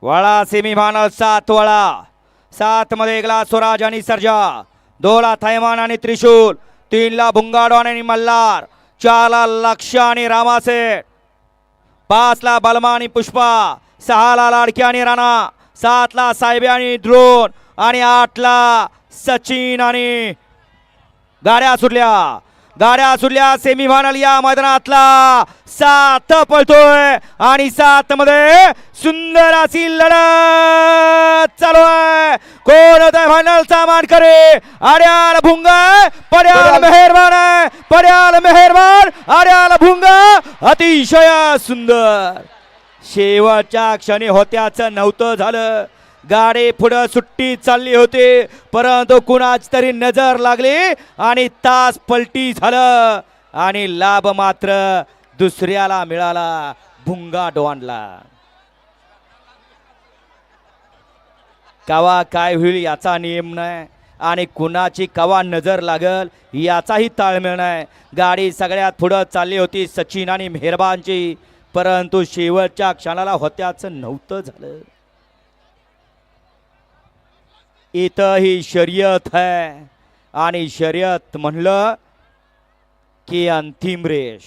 वळा सेमीफायनल 7 वळा 7 मध्ये 1 ला स्वराज आणि सर्जा, 2 ला थैमान आणि त्रिशूल, 3 ला भुंगाडवान आणि मल्हार, 4 ला लक्ष आणि रामासेठ, 5 ला बलमा आणि पुष्पा, 6 ला लाडकी आणि राणा, 7 ला साहेबे आणि ड्रोन आणि 8 ला सचिन आणि गाड्या सुटल्या सेमीफायनल या मैदानातला 7 पळतोय आणि 7 मध्ये सुंदर अशी लढत चालू आहे. कोण होता फायनलचा मानकरी? आर्याल भुंगा, पर्याल मेहरबान आहे, पर्याल मेहरबान, आर्याल भुंगा अतिशय सुंदर. शेवटच्या क्षणी होत्याचं नव्हतं झालं. गाडी पुढे सुट्टी चालली होती, परंतु कुणाच तरी नजर लागली आणि तास पलटी झालं आणि लाभ मात्र दुसऱ्याला मिळाला, भुंगा डॉनला. कवा काय होईल याचा नियम नाही आणि कुणाची कवा नजर लागल याचाही ताळमेळ नाही. गाडी सगळ्यात पुढे चालली होती सचिन आणि मेहरबानची, परंतु शेवटच्या क्षणाला होत्याचं नव्हतं झालं. इथं ही शर्यत है आणि शर्यत म्हणलं की अंतिम रेष.